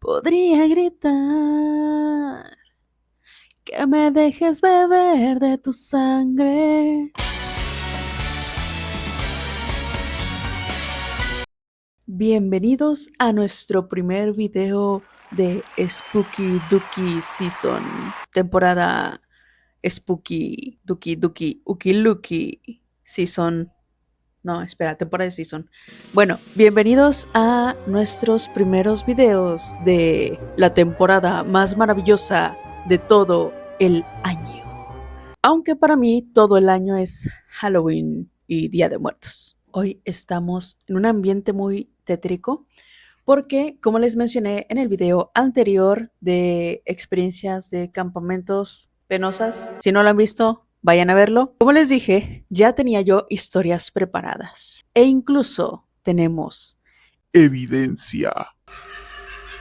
Podría gritar que me dejes beber de tu sangre. Bienvenidos a nuestro primer video de Spooky Dooky Season, temporada Spooky Dooky Dooky Uki Luki Season. No, espera, temporada de Season. Bueno, bienvenidos a nuestros primeros videos de la temporada más maravillosa de todo el año. Aunque para mí todo el año es Halloween y Día de Muertos. Hoy estamos en un ambiente muy tétrico porque, como les mencioné en el video anterior de experiencias de campamentos penosas, si no lo han visto, vayan a verlo. Como les dije, ya tenía yo historias preparadas e incluso tenemos evidencia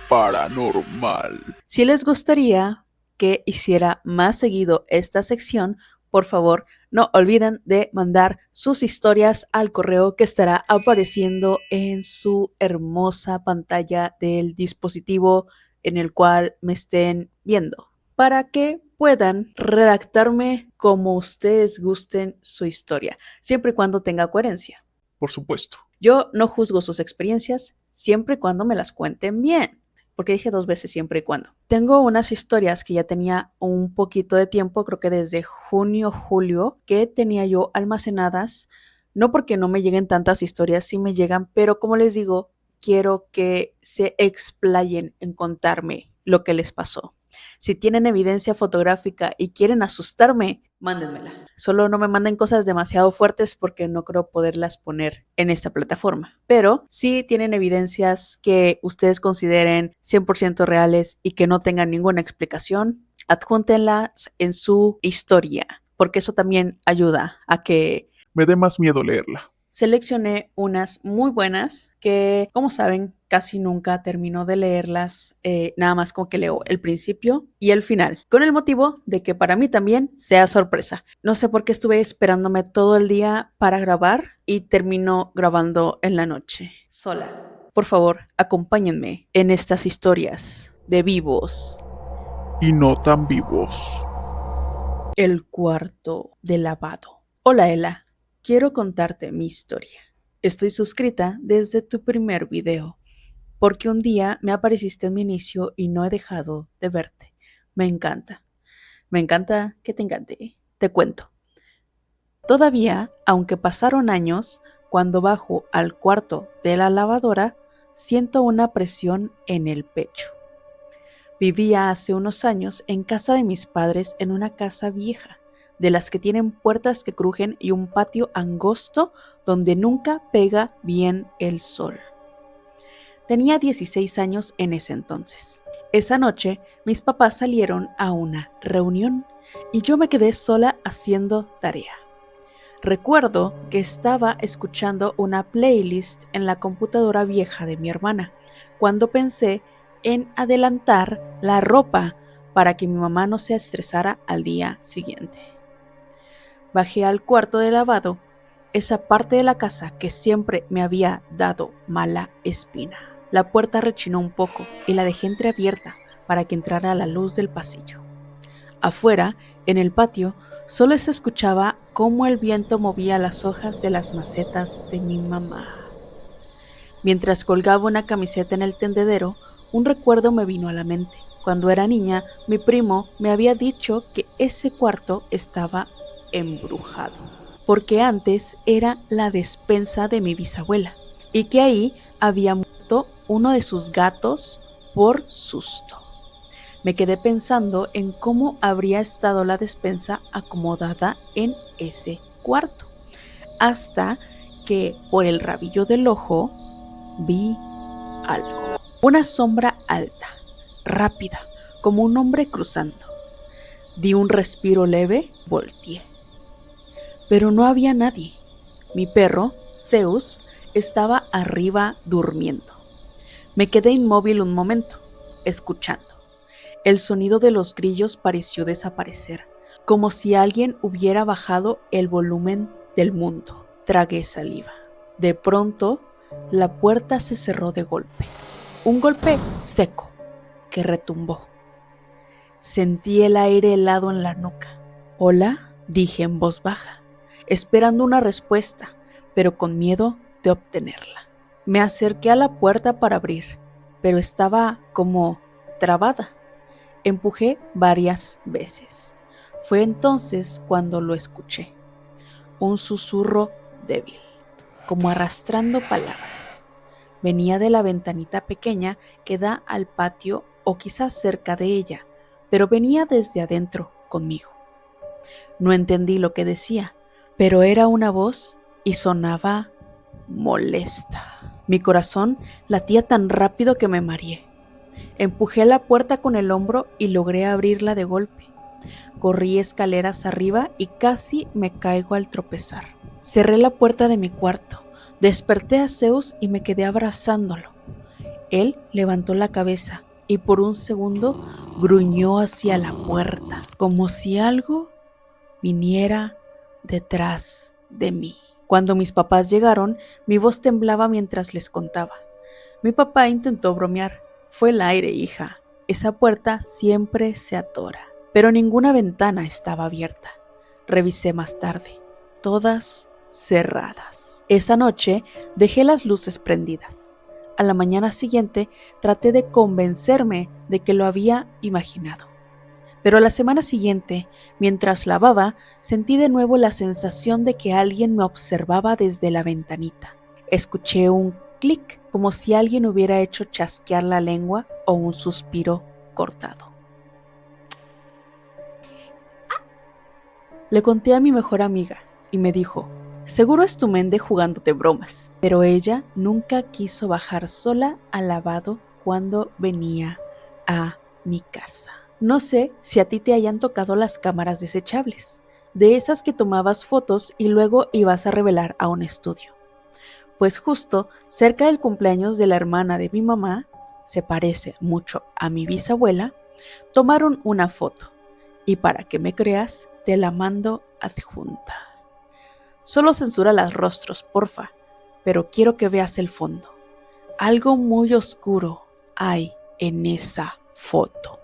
paranormal. Si les gustaría que hiciera más seguido esta sección, por favor, no olviden de mandar sus historias al correo que estará apareciendo en su hermosa pantalla del dispositivo en el cual me estén viendo, para que puedan redactarme como ustedes gusten su historia, siempre y cuando tenga coherencia. Por supuesto. Yo no juzgo sus experiencias, siempre y cuando me las cuenten bien. Porque dije 2 veces siempre y cuando. Tengo unas historias que ya tenía un poquito de tiempo, creo que desde junio, julio, que tenía yo almacenadas. No porque no me lleguen tantas historias, sí me llegan, pero como les digo, quiero que se explayen en contarme lo que les pasó. Si tienen evidencia fotográfica y quieren asustarme, mándenmela. Solo no me manden cosas demasiado fuertes porque no creo poderlas poner en esta plataforma. Pero si tienen evidencias que ustedes consideren 100% reales y que no tengan ninguna explicación, adjúntenlas en su historia, porque eso también ayuda a que me dé más miedo leerla. Seleccioné unas muy buenas que, como saben, casi nunca termino de leerlas, nada más como que leo el principio y el final, con el motivo de que para mí también sea sorpresa. No sé por qué estuve esperándome todo el día para grabar y termino grabando en la noche, sola. Por favor, acompáñenme en estas historias de vivos y no tan vivos. El cuarto de lavado. Hola, Ela. Quiero contarte mi historia. Estoy suscrita desde tu primer video, porque un día me apareciste en mi inicio y no he dejado de verte. Me encanta. Me encanta que te encante. Te cuento. Todavía, aunque pasaron años, cuando bajo al cuarto de la lavadora, siento una presión en el pecho. Vivía hace unos años en casa de mis padres en una casa vieja, de las que tienen puertas que crujen y un patio angosto donde nunca pega bien el sol. Tenía 16 años en ese entonces. Esa noche, mis papás salieron a una reunión y yo me quedé sola haciendo tarea. Recuerdo que estaba escuchando una playlist en la computadora vieja de mi hermana, cuando pensé en adelantar la ropa para que mi mamá no se estresara al día siguiente. Bajé al cuarto de lavado, esa parte de la casa que siempre me había dado mala espina. La puerta rechinó un poco y la dejé entreabierta para que entrara la luz del pasillo. Afuera, en el patio, solo se escuchaba cómo el viento movía las hojas de las macetas de mi mamá. Mientras colgaba una camiseta en el tendedero, un recuerdo me vino a la mente. Cuando era niña, mi primo me había dicho que ese cuarto estaba embrujado, porque antes era la despensa de mi bisabuela y que ahí había muerto uno de sus gatos por susto. Me quedé pensando en cómo habría estado la despensa acomodada en ese cuarto, hasta que por el rabillo del ojo vi algo. Una sombra alta, rápida, como un hombre cruzando. Di un respiro leve, volteé. Pero no había nadie. Mi perro, Zeus, estaba arriba durmiendo. Me quedé inmóvil un momento, escuchando. El sonido de los grillos pareció desaparecer, como si alguien hubiera bajado el volumen del mundo. Tragué saliva. De pronto, la puerta se cerró de golpe. Un golpe seco, que retumbó. Sentí el aire helado en la nuca. «Hola», dije en voz baja, esperando una respuesta, pero con miedo de obtenerla. Me acerqué a la puerta para abrir, pero estaba como trabada. Empujé varias veces. Fue entonces cuando lo escuché. Un susurro débil, como arrastrando palabras. Venía de la ventanita pequeña que da al patio o quizás cerca de ella, pero venía desde adentro conmigo. No entendí lo que decía, pero era una voz y sonaba molesta. Mi corazón latía tan rápido que me mareé. Empujé la puerta con el hombro y logré abrirla de golpe. Corrí escaleras arriba y casi me caigo al tropezar. Cerré la puerta de mi cuarto, desperté a Zeus y me quedé abrazándolo. Él levantó la cabeza y por un segundo gruñó hacia la puerta, como si algo viniera detrás de mí. Cuando mis papás llegaron, mi voz temblaba mientras les contaba. Mi papá intentó bromear. «Fue el aire, hija. Esa puerta siempre se atora». Pero ninguna ventana estaba abierta. Revisé más tarde. Todas cerradas. Esa noche dejé las luces prendidas. A la mañana siguiente traté de convencerme de que lo había imaginado. Pero la semana siguiente, mientras lavaba, sentí de nuevo la sensación de que alguien me observaba desde la ventanita. Escuché un clic, como si alguien hubiera hecho chasquear la lengua o un suspiro cortado. Le conté a mi mejor amiga y me dijo: «Seguro es tu mente jugándote bromas». Pero ella nunca quiso bajar sola al lavado cuando venía a mi casa. No sé si a ti te hayan tocado las cámaras desechables, de esas que tomabas fotos y luego ibas a revelar a un estudio. Pues justo cerca del cumpleaños de la hermana de mi mamá, se parece mucho a mi bisabuela, tomaron una foto. Y para que me creas, te la mando adjunta. Solo censura los rostros, porfa, pero quiero que veas el fondo. Algo muy oscuro hay en esa foto.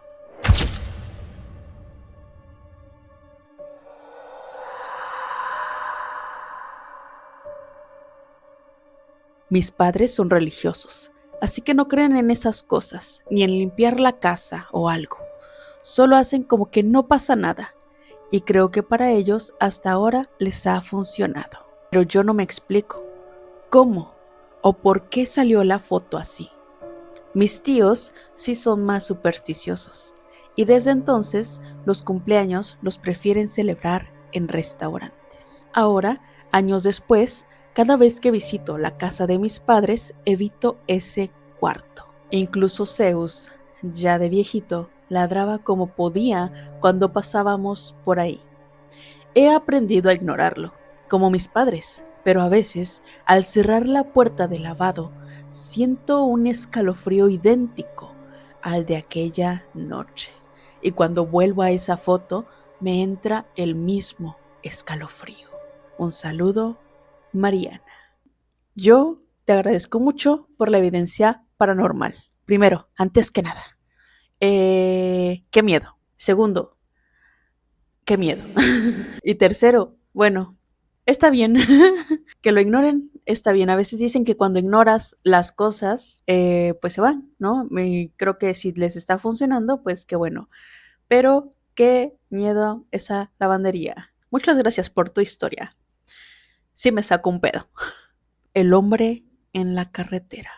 Mis padres son religiosos, así que no creen en esas cosas, ni en limpiar la casa o algo. Solo hacen como que no pasa nada, y creo que para ellos hasta ahora les ha funcionado. Pero yo no me explico cómo o por qué salió la foto así. Mis tíos sí son más supersticiosos, y desde entonces los cumpleaños los prefieren celebrar en restaurantes. Ahora, años después, cada vez que visito la casa de mis padres, evito ese cuarto. Incluso Zeus, ya de viejito, ladraba como podía cuando pasábamos por ahí. He aprendido a ignorarlo, como mis padres, pero a veces, al cerrar la puerta del lavado, siento un escalofrío idéntico al de aquella noche. Y cuando vuelvo a esa foto, me entra el mismo escalofrío. Un saludo, Mariana. Yo te agradezco mucho por la evidencia paranormal. Primero, antes que nada, qué miedo. Segundo, qué miedo. Y tercero, bueno, está bien que lo ignoren, está bien. A veces dicen que cuando ignoras las cosas, pues se van, ¿no? Y creo que si les está funcionando, pues qué bueno. Pero qué miedo esa lavandería. Muchas gracias por tu historia. Sí me sacó un pedo. El hombre en la carretera.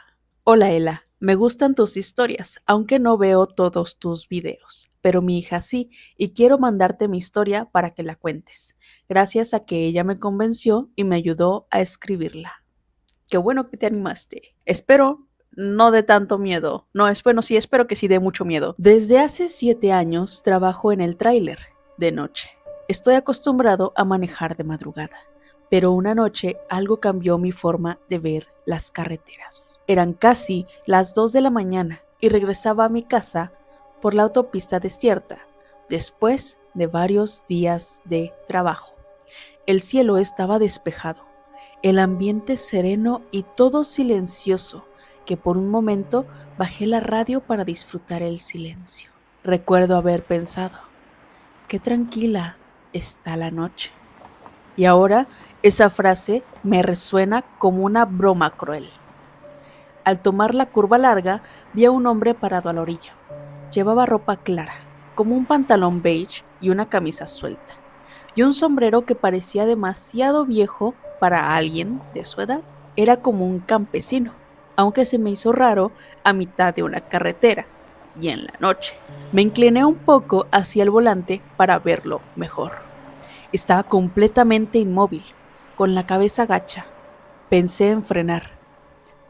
Hola Ela, me gustan tus historias, aunque no veo todos tus videos, pero mi hija sí, y quiero mandarte mi historia para que la cuentes, gracias a que ella me convenció y me ayudó a escribirla. Qué bueno que te animaste. Espero no de tanto miedo. No, bueno, sí, espero que sí dé mucho miedo. Desde hace 7 años trabajo en el tráiler de noche. Estoy acostumbrado a manejar de madrugada. Pero una noche algo cambió mi forma de ver las carreteras. Eran casi las 2 de la mañana y regresaba a mi casa por la autopista desierta, después de varios días de trabajo. El cielo estaba despejado, el ambiente sereno y todo silencioso, que por un momento Bajé la radio para disfrutar el silencio. Recuerdo haber pensado, qué tranquila está la noche. Y ahora esa frase me resuena como una broma cruel. Al tomar la curva larga, vi a un hombre parado a la orilla. Llevaba ropa clara, como un pantalón beige y una camisa suelta, y un sombrero que parecía demasiado viejo para alguien de su edad. Era como un campesino, aunque se me hizo raro a mitad de una carretera y en la noche. Me incliné un poco hacia el volante para verlo mejor. Estaba completamente inmóvil, con la cabeza gacha. Pensé en frenar.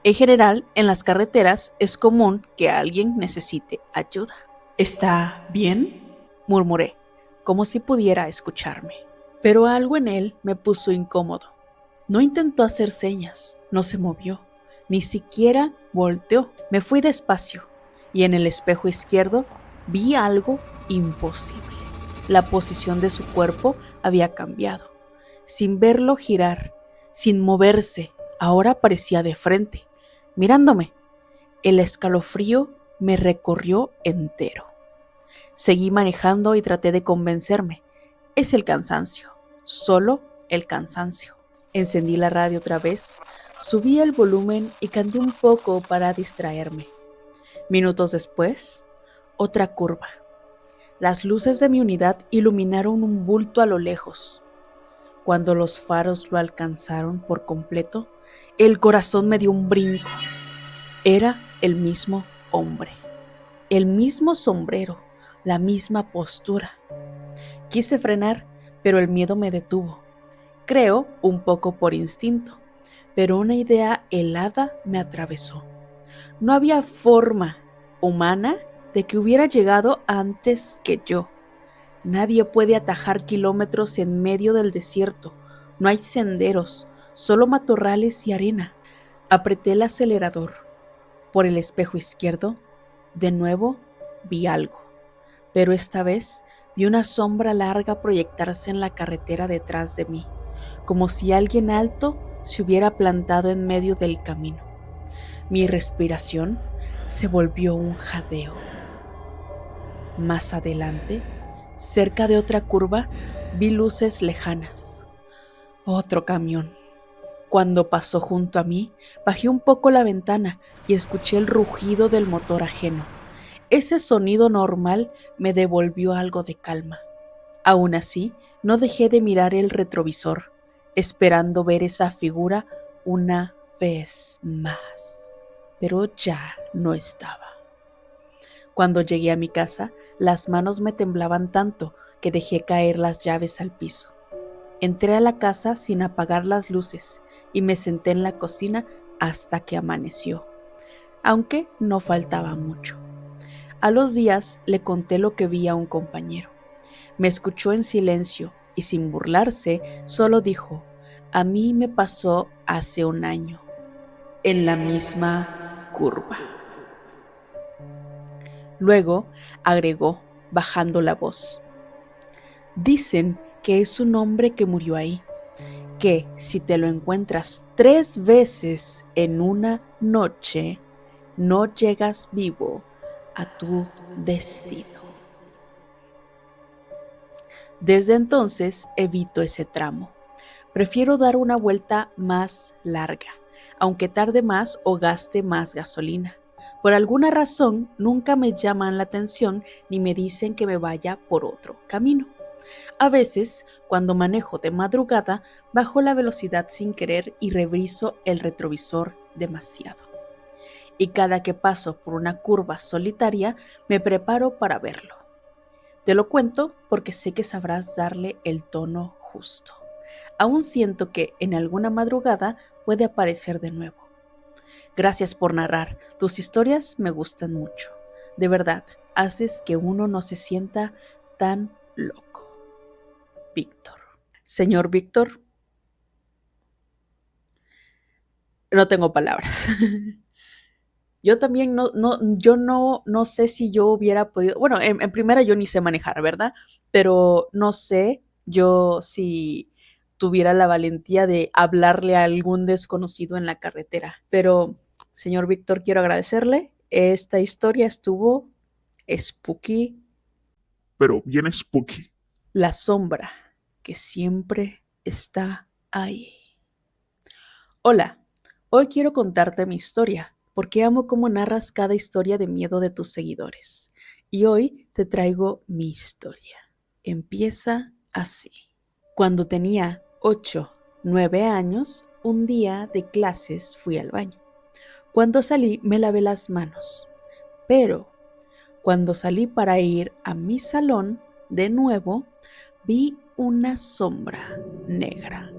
En general, en las carreteras es común que alguien necesite ayuda. ¿Está bien?, murmuré, como si pudiera escucharme. Pero algo en él me puso incómodo. No intentó hacer señas, no se movió, ni siquiera volteó. Me fui despacio y en el espejo izquierdo vi algo imposible. La posición de su cuerpo había cambiado. Sin verlo girar, sin moverse, ahora parecía de frente, mirándome. El escalofrío me recorrió entero. Seguí manejando y traté de convencerme. Es el cansancio, solo el cansancio. Encendí la radio otra vez, subí el volumen y canté un poco para distraerme. Minutos después, otra curva. Las luces de mi unidad iluminaron un bulto a lo lejos. Cuando los faros lo alcanzaron por completo, el corazón me dio un brinco. Era el mismo hombre, el mismo sombrero, la misma postura. Quise frenar, pero el miedo me detuvo. Creo un poco por instinto, pero una idea helada me atravesó. No había forma humana de que hubiera llegado antes que yo. Nadie puede atajar kilómetros en medio del desierto. No hay senderos, solo matorrales y arena. Apreté el acelerador. Por el espejo izquierdo, de nuevo vi algo, pero esta vez vi una sombra larga proyectarse en la carretera detrás de mí, como si alguien alto se hubiera plantado en medio del camino. Mi respiración se volvió un jadeo. Más adelante, cerca de otra curva, vi luces lejanas. Otro camión. Cuando pasó junto a mí, bajé un poco la ventana y escuché el rugido del motor ajeno. Ese sonido normal me devolvió algo de calma. Aún así, no dejé de mirar el retrovisor, esperando ver esa figura una vez más. Pero ya no estaba. Cuando llegué a mi casa, las manos me temblaban tanto que dejé caer las llaves al piso. Entré a la casa sin apagar las luces y me senté en la cocina hasta que amaneció, aunque no faltaba mucho. A los días le conté lo que vi a un compañero. Me escuchó en silencio y sin burlarse, solo dijo, a mí me pasó hace un año, en la misma curva. Luego agregó, bajando la voz, dicen que es un hombre que murió ahí, que si te lo encuentras 3 veces en una noche, no llegas vivo a tu destino. Desde entonces evito ese tramo. Prefiero dar una vuelta más larga, aunque tarde más o gaste más gasolina. Por alguna razón nunca me llaman la atención ni me dicen que me vaya por otro camino. A veces, cuando manejo de madrugada, bajo la velocidad sin querer y reviso el retrovisor demasiado. Y cada que paso por una curva solitaria, me preparo para verlo. Te lo cuento porque sé que sabrás darle el tono justo. Aún siento que en alguna madrugada puede aparecer de nuevo. Gracias por narrar. Tus historias me gustan mucho. De verdad, haces que uno no se sienta tan loco. Víctor. Señor Víctor, no tengo palabras. Yo también no sé si yo hubiera podido, bueno, en primera yo ni sé manejar, ¿verdad? Pero no sé yo si tuviera la valentía de hablarle a algún desconocido en la carretera. Pero, señor Víctor, quiero agradecerle Esta historia estuvo spooky. Pero bien spooky. La sombra que siempre está ahí. Hola, hoy quiero contarte mi historia, porque amo cómo narras cada historia de miedo de tus seguidores. Y hoy te traigo mi historia. Empieza así. Cuando tenía 8, 9 años, un día de clases fui al baño. Cuando salí me lavé las manos, pero cuando salí para ir a mi salón, de nuevo, vi una sombra negra.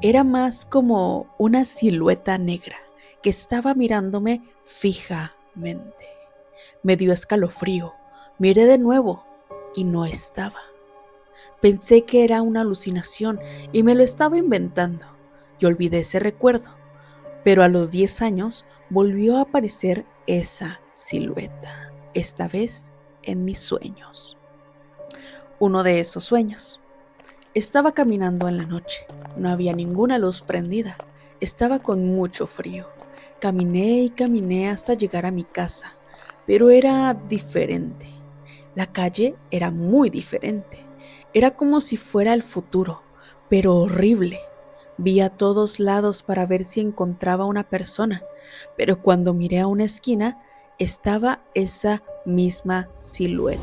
Era más como una silueta negra que estaba mirándome fijamente. Me dio escalofrío. Miré de nuevo y no estaba. Pensé que era una alucinación y me lo estaba inventando. Y olvidé ese recuerdo. Pero a los 10 años volvió a aparecer esa silueta, esta vez en mis sueños. Uno de esos sueños. Estaba caminando en la noche. No había ninguna luz prendida. Estaba con mucho frío. Caminé y caminé hasta llegar a mi casa, pero era diferente. La calle era muy diferente. Era como si fuera el futuro, pero horrible. Vi a todos lados para ver si encontraba una persona, pero cuando miré a una esquina, estaba esa misma silueta.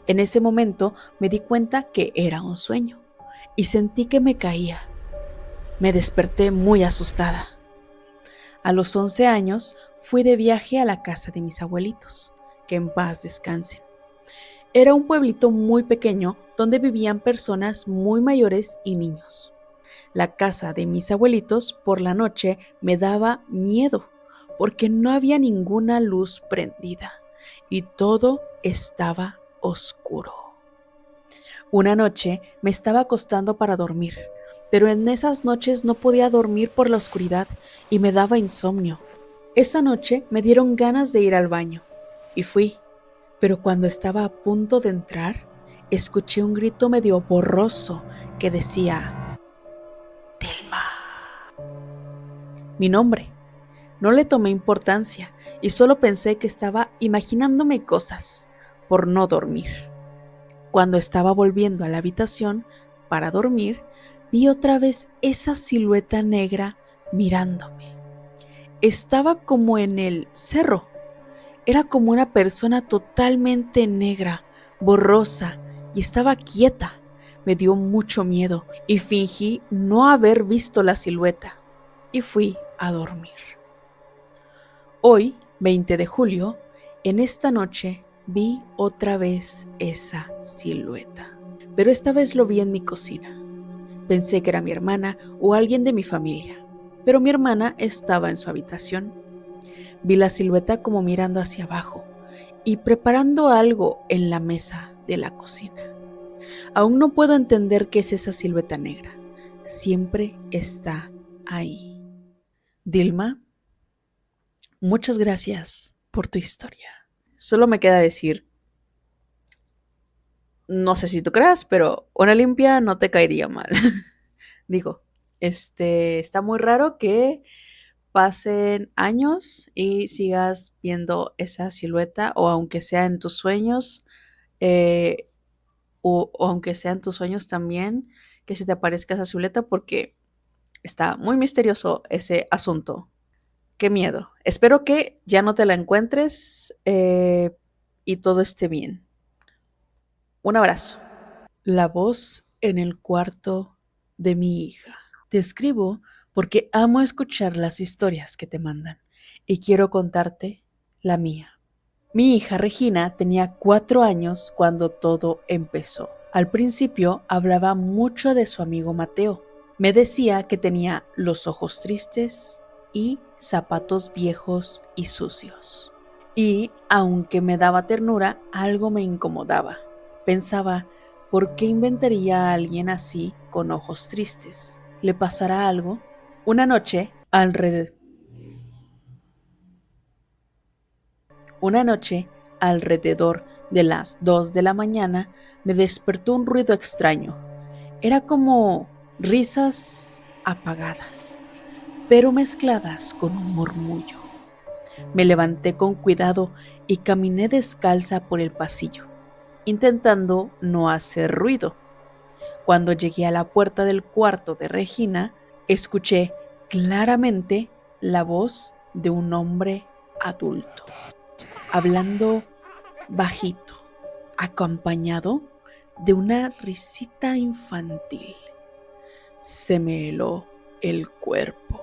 En ese momento me di cuenta que era un sueño y sentí que me caía. Me desperté muy asustada. A los 11 años fui de viaje a la casa de mis abuelitos, que en paz descansen. Era un pueblito muy pequeño donde vivían personas muy mayores y niños. La casa de mis abuelitos por la noche me daba miedo porque no había ninguna luz prendida y todo estaba oscuro. Una noche me estaba acostando para dormir, pero en esas noches no podía dormir por la oscuridad y me daba insomnio. Esa noche me dieron ganas de ir al baño y fui, pero cuando estaba a punto de entrar, escuché un grito medio borroso que decía: Dilma. Mi nombre. No le tomé importancia y solo pensé que estaba imaginándome cosas por no dormir. Cuando estaba volviendo a la habitación para dormir, vi otra vez esa silueta negra mirándome. Estaba como en el cerro. Era como una persona totalmente negra, borrosa, y estaba quieta. Me dio mucho miedo y fingí no haber visto la silueta y fui a dormir. Hoy, 20 de julio, en esta noche vi otra vez esa silueta, pero esta vez lo vi en mi cocina. Pensé que era mi hermana o alguien de mi familia, pero mi hermana estaba en su habitación. Vi la silueta como mirando hacia abajo y preparando algo en la mesa de la cocina. Aún no puedo entender qué es esa silueta negra. Siempre está ahí. Dilma, muchas gracias por tu historia. Solo me queda decir, no sé si tú creas, pero una limpia no te caería mal. Digo, está muy raro que pasen años y sigas viendo esa silueta, o aunque sea en tus sueños, eh, o aunque sea en tus sueños también, que se te aparezca esa silueta, porque está muy misterioso ese asunto. Qué miedo. Espero que ya no te la encuentres y todo esté bien. Un abrazo. La voz en el cuarto de mi hija. Te escribo porque amo escuchar las historias que te mandan y quiero contarte la mía. Mi hija Regina tenía 4 años cuando todo empezó. Al principio hablaba mucho de su amigo Mateo. Me decía que tenía los ojos tristes y zapatos viejos y sucios. Y, aunque me daba ternura, algo me incomodaba. Pensaba, ¿por qué inventaría a alguien así con ojos tristes? ¿Le pasará algo? Una noche, alrededor de las 2 de la mañana, me despertó un ruido extraño. Era como risas apagadas, pero mezcladas con un murmullo. Me levanté con cuidado y caminé descalza por el pasillo, intentando no hacer ruido. Cuando llegué a la puerta del cuarto de Regina, escuché claramente la voz de un hombre adulto, hablando bajito, acompañado de una risita infantil. Se me heló el cuerpo.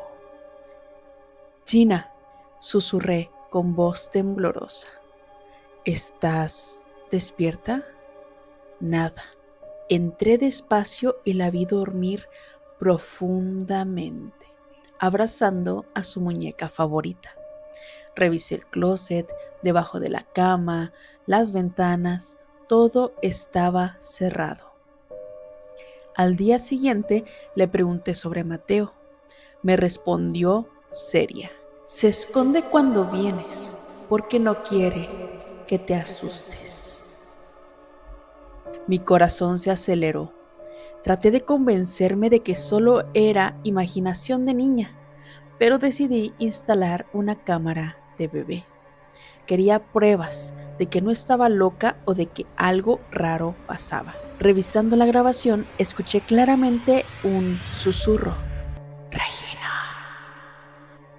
Gina, susurré con voz temblorosa. ¿Estás despierta? Nada. Entré despacio y la vi dormir profundamente, abrazando a su muñeca favorita. Revisé el closet, debajo de la cama, las ventanas, todo estaba cerrado. Al día siguiente le pregunté sobre Mateo. Me respondió seria. Se esconde cuando vienes, porque no quiere que te asustes. Mi corazón se aceleró. Traté de convencerme de que solo era imaginación de niña, pero decidí instalar una cámara de bebé. Quería pruebas de que no estaba loca o de que algo raro pasaba. Revisando la grabación, escuché claramente un susurro. Regina.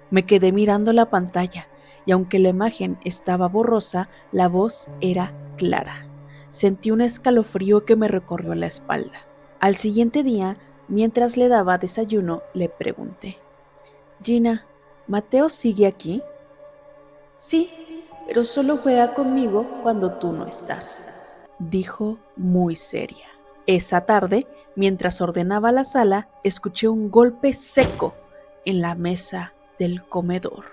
Me quedé mirando la pantalla y aunque la imagen estaba borrosa, la voz era clara. Sentí un escalofrío que me recorrió la espalda. Al siguiente día, mientras le daba desayuno, le pregunté: Gina, ¿Mateo sigue aquí? Sí, pero solo juega conmigo cuando tú no estás, dijo muy seria. Esa tarde, mientras ordenaba la sala, escuché un golpe seco en la mesa del comedor.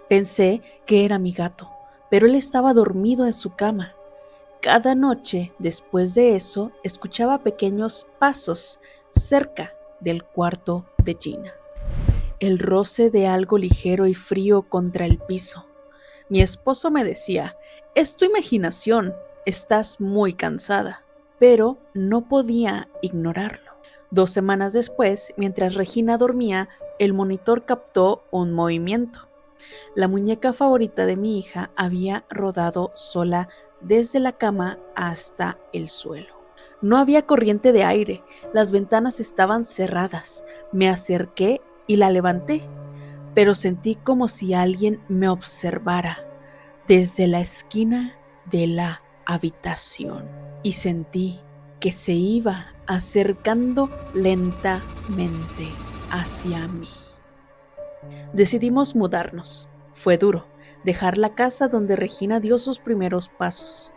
Pensé que era mi gato, pero él estaba dormido en su cama. Cada noche, después de eso, escuchaba pequeños pasos cerca del cuarto de Gina. El roce de algo ligero y frío contra el piso. Mi esposo me decía: es tu imaginación, estás muy cansada. Pero no podía ignorarlo. 2 semanas después, mientras Regina dormía, el monitor captó un movimiento. La muñeca favorita de mi hija había rodado sola desde la cama hasta el suelo. No había corriente de aire, las ventanas estaban cerradas. Me acerqué y la levanté, pero sentí como si alguien me observara desde la esquina de la habitación y sentí que se iba acercando lentamente hacia mí. Decidimos mudarnos. Fue duro dejar la casa donde Regina dio sus primeros pasos,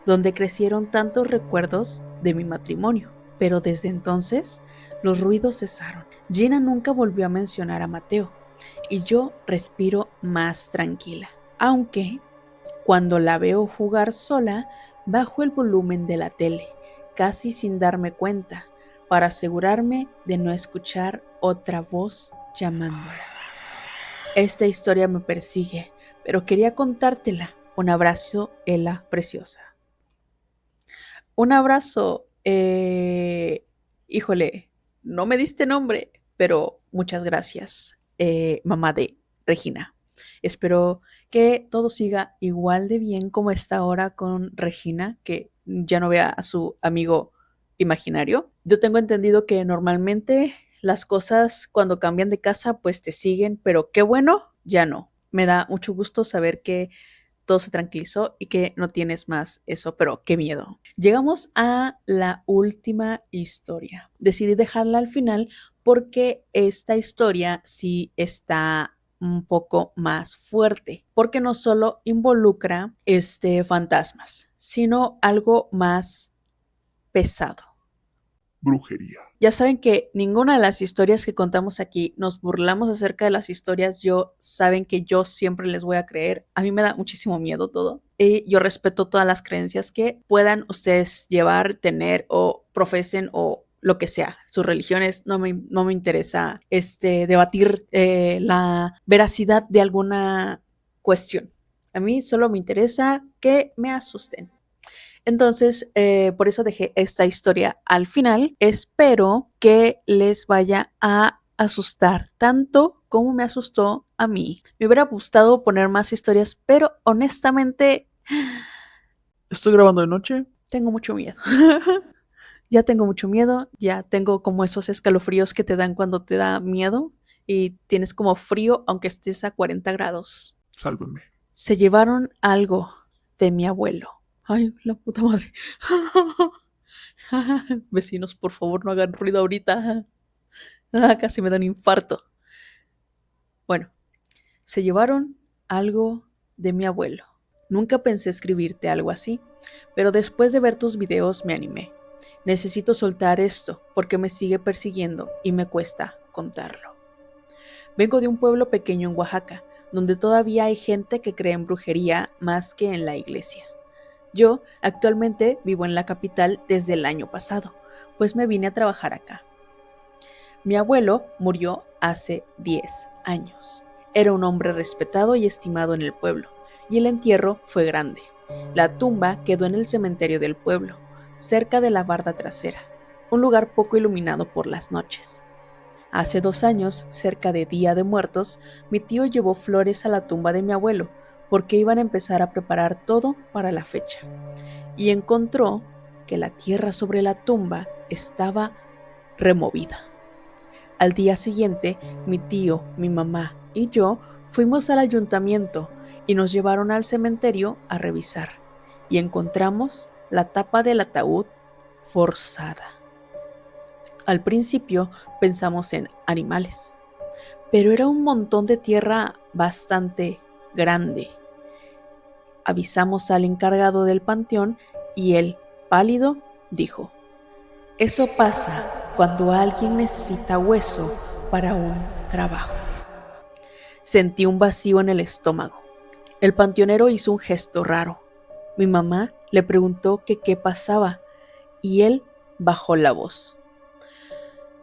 donde crecieron tantos recuerdos de mi matrimonio. Pero desde entonces, los ruidos cesaron. Gina nunca volvió a mencionar a Mateo y yo respiro más tranquila. Aunque, cuando la veo jugar sola, bajo el volumen de la tele, casi sin darme cuenta, para asegurarme de no escuchar otra voz llamándola. Esta historia me persigue, pero quería contártela. Un abrazo, Ela preciosa. Un abrazo. Híjole, no me diste nombre, pero muchas gracias, mamá de Regina. Espero que todo siga igual de bien como está ahora con Regina, que ya no vea a su amigo imaginario. Yo tengo entendido que normalmente las cosas cuando cambian de casa pues te siguen, pero qué bueno, ya no. Me da mucho gusto saber que todo se tranquilizó y que no tienes más eso, pero qué miedo. Llegamos a la última historia. Decidí dejarla al final porque esta historia sí está un poco más fuerte, porque no solo involucra fantasmas, sino algo más pesado. Brujería. Ya saben que ninguna de las historias que contamos aquí nos burlamos acerca de las historias. Saben que yo siempre les voy a creer. A mí me da muchísimo miedo todo. Y yo respeto todas las creencias que puedan ustedes llevar, tener o profesen o lo que sea. Sus religiones no me interesa debatir la veracidad de alguna cuestión. A mí solo me interesa que me asusten. Entonces, por eso dejé esta historia al final. Espero que les vaya a asustar tanto cómo me asustó a mí. Me hubiera gustado poner más historias, pero honestamente Estoy grabando de noche. tengo mucho miedo. Ya tengo mucho miedo, ya tengo como esos escalofríos que te dan cuando te da miedo y tienes como frío aunque estés a 40 grados. Sálveme. Se llevaron algo de mi abuelo. Ay, la puta madre. Vecinos, por favor, no hagan ruido ahorita. Casi me da un infarto. Bueno, se llevaron algo de mi abuelo. Nunca pensé escribirte algo así, pero después de ver tus videos me animé. Necesito soltar esto porque me sigue persiguiendo y me cuesta contarlo. Vengo de un pueblo pequeño en Oaxaca, donde todavía hay gente que cree en brujería más que en la iglesia. Yo actualmente vivo en la capital desde el año pasado, pues me vine a trabajar acá. Mi abuelo murió hace 10 años. Era un hombre respetado y estimado en el pueblo, y el entierro fue grande. La tumba quedó en el cementerio del pueblo, cerca de la barda trasera, un lugar poco iluminado por las noches. Hace 2 años, cerca de Día de Muertos, mi tío llevó flores a la tumba de mi abuelo, porque iban a empezar a preparar todo para la fecha. Y encontró que la tierra sobre la tumba estaba removida. Al día siguiente, mi tío, mi mamá y yo fuimos al ayuntamiento y nos llevaron al cementerio a revisar, y encontramos la tapa del ataúd forzada. Al principio pensamos en animales, pero era un montón de tierra bastante grande. Avisamos al encargado del panteón y él, pálido, dijo: eso pasa cuando alguien necesita hueso para un trabajo. Sentí un vacío en el estómago. El panteonero hizo un gesto raro. Mi mamá le preguntó que qué pasaba y él bajó la voz.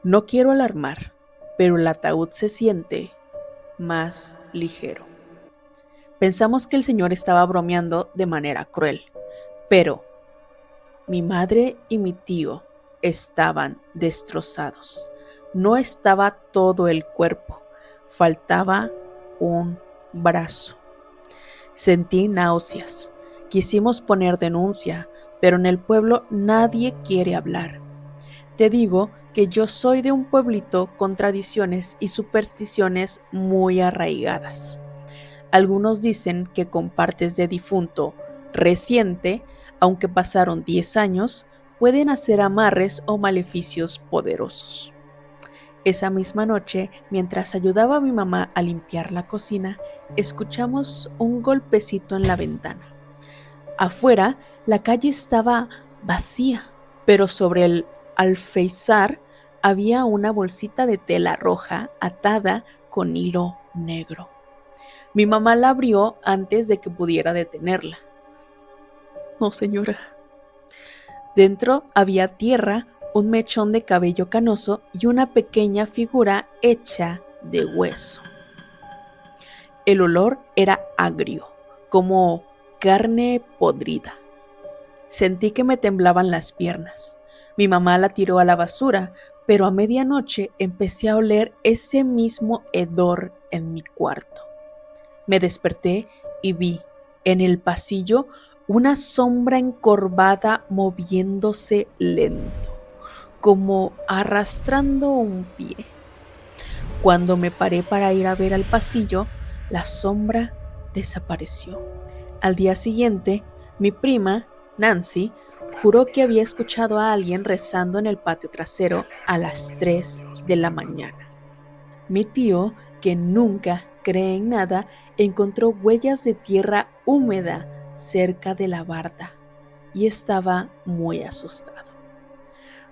No quiero alarmar, pero el ataúd se siente más ligero. Pensamos que el señor estaba bromeando de manera cruel, pero mi madre y mi tío estaban destrozados. No estaba todo el cuerpo, faltaba un brazo. Sentí náuseas. Quisimos poner denuncia, pero en el pueblo nadie quiere hablar. Te digo que yo soy de un pueblito con tradiciones y supersticiones muy arraigadas. Algunos dicen que con partes de difunto reciente, aunque pasaron 10 años, pueden hacer amarres o maleficios poderosos. Esa misma noche, mientras ayudaba a mi mamá a limpiar la cocina, escuchamos un golpecito en la ventana. Afuera, la calle estaba vacía, pero sobre el alféizar había una bolsita de tela roja atada con hilo negro. Mi mamá la abrió antes de que pudiera detenerla. No, señora. Dentro había tierra, un mechón de cabello canoso y una pequeña figura hecha de hueso. El olor era agrio, como carne podrida. Sentí que me temblaban las piernas. Mi mamá la tiró a la basura, pero a medianoche empecé a oler ese mismo hedor en mi cuarto. Me desperté y vi en el pasillo una sombra encorvada moviéndose lento, como arrastrando un pie. Cuando me paré para ir a ver al pasillo, la sombra desapareció. Al día siguiente, mi prima, Nancy, juró que había escuchado a alguien rezando en el patio trasero a las 3 de la mañana. Mi tío, que nunca cree en nada, encontró huellas de tierra húmeda cerca de la barda y estaba muy asustado.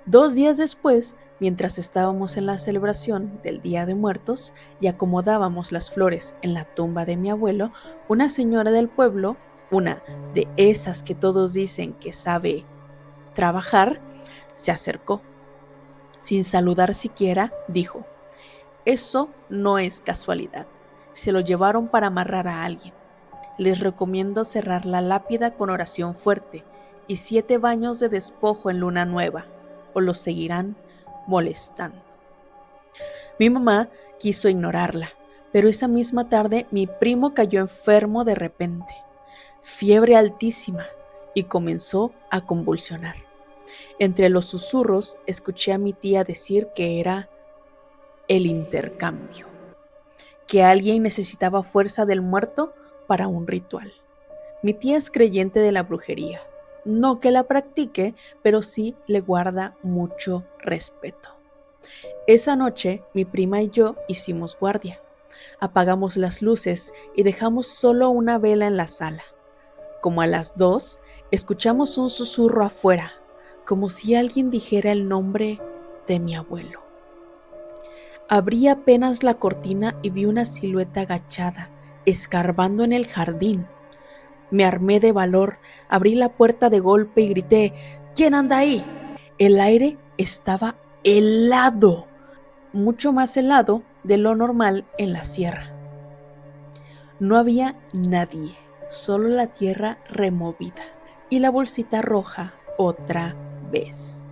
2 días después, mientras estábamos en la celebración del Día de Muertos y acomodábamos las flores en la tumba de mi abuelo, una señora del pueblo, una de esas que todos dicen que sabe trabajar, se acercó. Sin saludar siquiera, dijo: eso no es casualidad. Se lo llevaron para amarrar a alguien. Les recomiendo cerrar la lápida con oración fuerte y 7 baños de despojo en luna nueva, o los seguirán molestando. Mi mamá quiso ignorarla, Pero esa misma tarde mi primo cayó enfermo de repente, fiebre altísima, y comenzó a convulsionar. Entre los susurros escuché a mi tía decir que era el intercambio, que alguien necesitaba fuerza del muerto para un ritual. Mi tía es creyente de la brujería, no que la practique, pero sí le guarda mucho respeto. Esa noche mi prima y yo hicimos guardia. Apagamos las luces y dejamos solo una vela en la sala. Como a las 2, escuchamos un susurro afuera, como si alguien dijera el nombre de mi abuelo. Abrí apenas la cortina y vi una silueta agachada, escarbando en el jardín. Me armé de valor, abrí la puerta de golpe y grité: ¿Quién anda ahí? El aire estaba helado, mucho más helado de lo normal en la sierra. No había nadie, solo la tierra removida y la bolsita roja otra vez.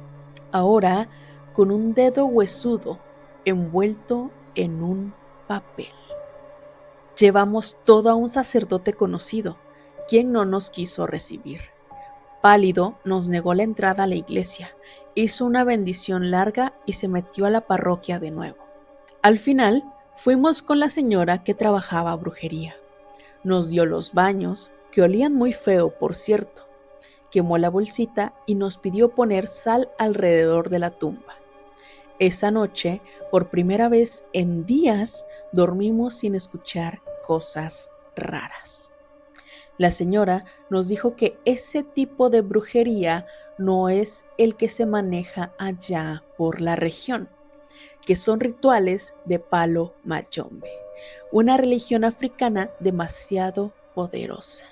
Ahora con un dedo huesudo envuelto en un papel. Llevamos todo a un sacerdote conocido, quien no nos quiso recibir. Pálido, nos negó la entrada a la iglesia, hizo una bendición larga y se metió a la parroquia de nuevo. Al final, fuimos con la señora que trabajaba brujería. Nos dio los baños, que olían muy feo, por cierto. Quemó la bolsita y nos pidió poner sal alrededor de la tumba. Esa noche, por primera vez en días, dormimos sin escuchar cosas raras. La señora nos dijo que ese tipo de brujería no es el que se maneja allá por la región, que son rituales de palo mayombe, una religión africana demasiado poderosa.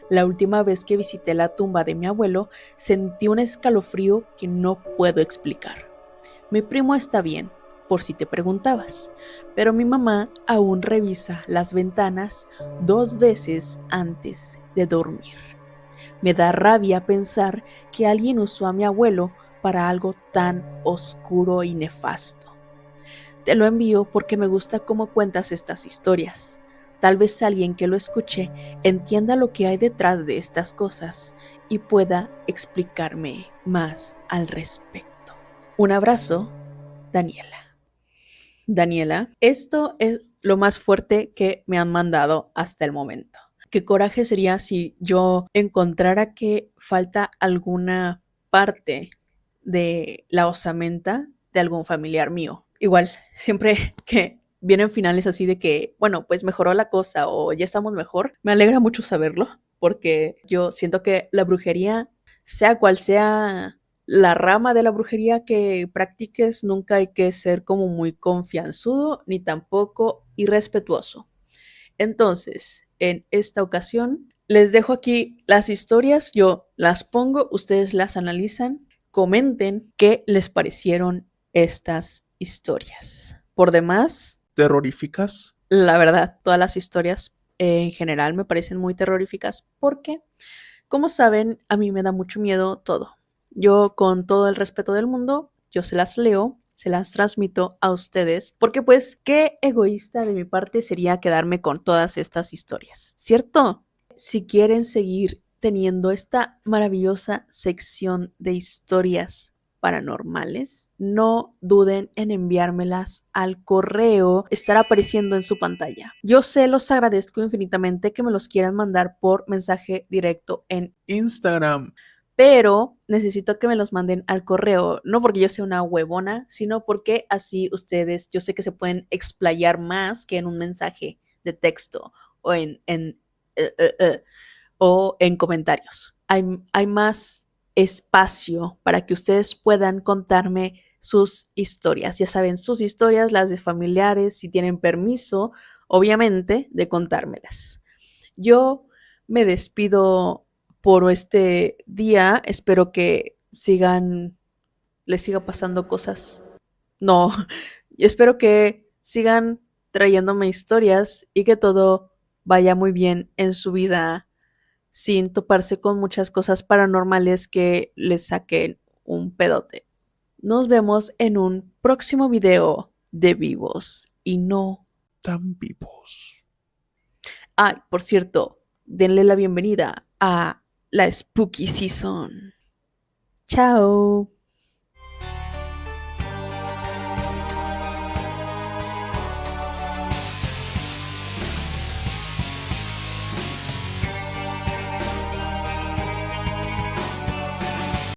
La última vez que visité la tumba de mi abuelo, sentí un escalofrío que no puedo explicar. Mi primo está bien, por si te preguntabas, pero mi mamá aún revisa las ventanas 2 veces antes de dormir. Me da rabia pensar que alguien usó a mi abuelo para algo tan oscuro y nefasto. Te lo envío porque me gusta cómo cuentas estas historias. Tal vez alguien que lo escuche entienda lo que hay detrás de estas cosas y pueda explicarme más al respecto. Un abrazo, Daniela. Daniela, esto es lo más fuerte que me han mandado hasta el momento. Qué coraje sería si yo encontrara que falta alguna parte de la osamenta de algún familiar mío. Igual, siempre que vienen finales así de que, bueno, pues mejoró la cosa o ya estamos mejor, me alegra mucho saberlo, porque yo siento que la brujería, sea cual sea la rama de la brujería que practiques, nunca hay que ser como muy confianzudo ni tampoco irrespetuoso. Entonces, en esta ocasión, les dejo aquí las historias, yo las pongo, ustedes las analizan, comenten qué les parecieron estas historias. Por demás, ¿Terroríficas? la verdad, todas las historias en general me parecen muy terroríficas porque, como saben, a mí me da mucho miedo todo. Yo, con todo el respeto del mundo, yo se las leo, se las transmito a ustedes, porque pues qué egoísta de mi parte sería quedarme con todas estas historias, ¿cierto? Si quieren seguir teniendo esta maravillosa sección de historias paranormales, no duden en enviármelas al correo, estará apareciendo en su pantalla. Yo se los agradezco infinitamente que me los quieran mandar por mensaje directo en Instagram. pero necesito que me los manden al correo, no porque yo sea una huevona, sino porque así ustedes, yo sé que se pueden explayar más que en un mensaje de texto o o en comentarios. Hay más espacio para que ustedes puedan contarme sus historias. Ya saben, sus historias, las de familiares, si tienen permiso, obviamente, de contármelas. Yo me despido por este día. Espero que les siga pasando cosas. No, espero que sigan trayéndome historias y que todo vaya muy bien en su vida sin toparse con muchas cosas paranormales que les saquen un pedote. Nos vemos en un próximo video de Vivos y No están vivos. Ay, por cierto, denle la bienvenida a la Spooky Season. Chao.